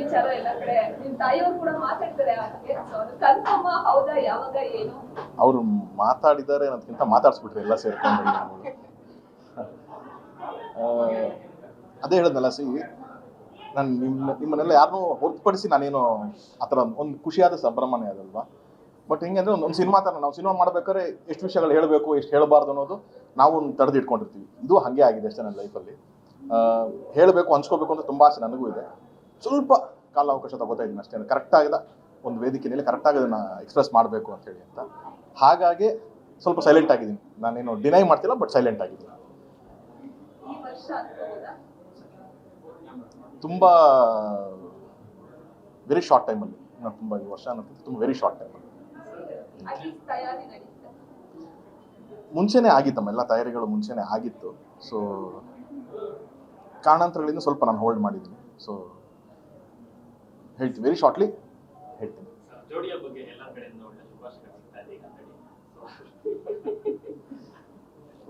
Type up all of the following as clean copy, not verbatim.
ವಿಚಾರ ಎಲ್ಲ ಕಡೆ ನಿಮ್ ತಾಯಿಯವರು ಕೂಡ ಮಾತಾಡ್ತಾರೆ ಅದು ಕನ್ಫರ್ಮ್ ಹೌದಾ ಯಾವಾಗ ಏನು ಅವರು ಮಾತಾಡಿದ್ದಾರೆ ಅನ್ನೋದಕ್ಕಿಂತ ಮಾತಾಡ್ಸ್ಬಿಟ್ರಿ ಎಲ್ಲ ಸೇರ್ಕೊಂಡು ಅದೇ ಹೇಳಿದ್ನಲ್ಲ ನಾನು ನಿಮ್ಮನ್ನೆಲ್ಲ ಯಾರನ್ನೂ ಹೊರತುಪಡಿಸಿ ನಾನೇನು ಆ ಥರ ಒಂದು ಖುಷಿಯಾದ ಸಂಭ್ರಮನೇ ಅದಲ್ವಾ. ಬಟ್ ಹೆಂಗೆ ಅಂದರೆ ಒಂದು ಸಿನಿಮಾ ಥರ ನಾವು ಸಿನಿಮಾ ಮಾಡ್ಬೇಕಾದ್ರೆ ಎಷ್ಟು ವಿಷಯಗಳು ಹೇಳಬೇಕು ಎಷ್ಟು ಹೇಳಬಾರ್ದು ಅನ್ನೋದು ನಾವು ತಡೆದು ಇಟ್ಕೊಂಡಿರ್ತೀವಿ. ಇದು ಹಾಗೆ ಆಗಿದೆ ಅಷ್ಟೇ ನನ್ನ ಲೈಫಲ್ಲಿ. ಹೇಳಬೇಕು ಹಂಚ್ಕೋಬೇಕು ಅಂತ ತುಂಬ ಆಸೆ ನನಗೂ ಇದೆ. ಸ್ವಲ್ಪ ಕಾಲ ಅವಕಾಶ ತಗೋತಾ ಇದ್ದೀನಿ ಅಷ್ಟೇ, ಕರೆಕ್ಟಾಗಿದ ಒಂದು ವೇದಿಕೆಯಲ್ಲಿ ಕರೆಕ್ಟಾಗಿ ಅದನ್ನು ಎಕ್ಸ್ಪ್ರೆಸ್ ಮಾಡಬೇಕು ಅಂತೇಳಿ ಅಂತ. ಹಾಗಾಗಿ ಸ್ವಲ್ಪ ಸೈಲೆಂಟ್ ಆಗಿದ್ದೀನಿ. ನಾನೇನು ಡಿನೈ ಮಾಡ್ತಿಲ್ಲ, ಬಟ್ ಸೈಲೆಂಟ್ ಆಗಿದ್ದೀನಿ. ತುಂಬ ವೆರಿ ಶಾರ್ಟ್ ಟೈಮಲ್ಲಿ, ತುಂಬ ಈ ವರ್ಷ ಅನ್ನೋದು ತುಂಬ ವೆರಿ ಶಾರ್ಟ್ ಟೈಮಲ್ಲಿ. ಮುಂಚೆನೇ ಆಗಿತ್ತಮ್ಮ, ಎಲ್ಲ ತಯಾರಿಗಳು ಮುಂಚೆನೇ ಆಗಿತ್ತು. ಸೊ ಕಾರಣಾಂತರಗಳಿಂದ ಸ್ವಲ್ಪ ನಾನು ಹೋಲ್ಡ್ ಮಾಡಿದ್ದೀನಿ. ಸೊ ಹೇಳ್ತೀನಿ, ವೆರಿ ಶಾರ್ಟ್ಲಿ ಹೇಳ್ತೀನಿ.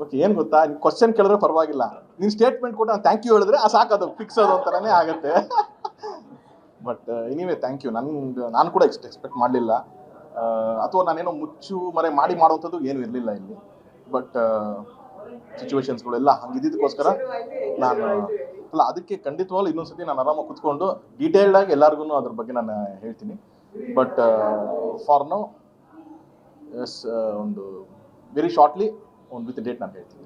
ಓಕೆ, ಏನು ಗೊತ್ತಾ, ನೀವು ಕ್ವಶನ್ ಕೇಳಿದ್ರೆ ಪರವಾಗಿಲ್ಲ, ನೀನು ಸ್ಟೇಟ್ಮೆಂಟ್ ಕೊಟ್ಟು ನಾನು ಥ್ಯಾಂಕ್ ಯು ಹೇಳಿದ್ರೆ ಸಾಕದು ಫಿಕ್ಸ್ ಅದು ಅಂತಾನೆ ಆಗುತ್ತೆ. But anyway thank you. ನಾನು ಕೂಡ ಎಕ್ಸ್ಪೆಕ್ಟ್ ಮಾಡಲಿಲ್ಲ, ಅಥವಾ ನಾನೇನೋ ಮುಚ್ಚು ಮರೆ ಮಾಡುವಂಥದ್ದು ಏನೂ ಇರಲಿಲ್ಲ ಇಲ್ಲಿ. ಬಟ್ ಸಿಚುವೇಶನ್ಸ್ಗಳೆಲ್ಲ ಹಂಗಿದ್ದಕ್ಕೋಸ್ಕರ ನಾನು ಅಲ್ಲ, ಅದಕ್ಕೆ ಖಂಡಿತವಾಗ್ಲೂ ಇನ್ನೊಂದ್ಸತಿ ನಾನು ಆರಾಮಾಗಿ ಕುತ್ಕೊಂಡು ಡೀಟೇಲ್ಡ್ ಆಗಿ ಎಲ್ಲರಿಗೂ ಅದ್ರ ಬಗ್ಗೆ ನಾನು ಹೇಳ್ತೀನಿ. ಬಟ್ ಫಾರ್ ನೌ ಎಸ್, ಒಂದು ವೆರಿ ಶಾರ್ಟ್ಲಿ ಒಂದು ವಿತ್ ಡೇಟ್ ನಾನು ಹೇಳ್ತೀನಿ.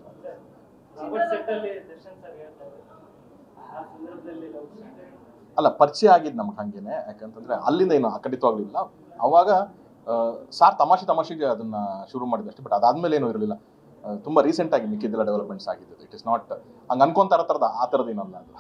ಅಲ್ಲ, ಪರಿಚಯ ಆಗಿದ್ದು ನಮ್ಗೆ ಹಾಗೇನೆ, ಯಾಕಂತಂದ್ರೆ ಅಲ್ಲಿಂದ ಏನು ಖಂಡಿತವಾಗ್ಲಿಲ್ಲ. ಅವಾಗ ಸಾರ್ ತಮಾಷೆಗೆ ಅದನ್ನ ಶುರು ಮಾಡಿದೆ ಅಷ್ಟೇ. ಬಟ್ ಅದಾದ್ಮೇಲೆ ಏನೂ ಇರಲಿಲ್ಲ. ತುಂಬ ರೀಸೆಂಟಾಗಿ ಮಿಕ್ಕಿದ್ದೆಲ್ಲ ಡೆವಲಪ್ಮೆಂಟ್ಸ್ ಆಗಿದ್ದು. ಇಟ್ ಇಸ್ ನಾಟ್ ಹಂಗೆ ಅನ್ಕೊಂತಾರ ಥರದ ಆ ಥರದ್ದು ಏನಲ್ಲ ಅದು.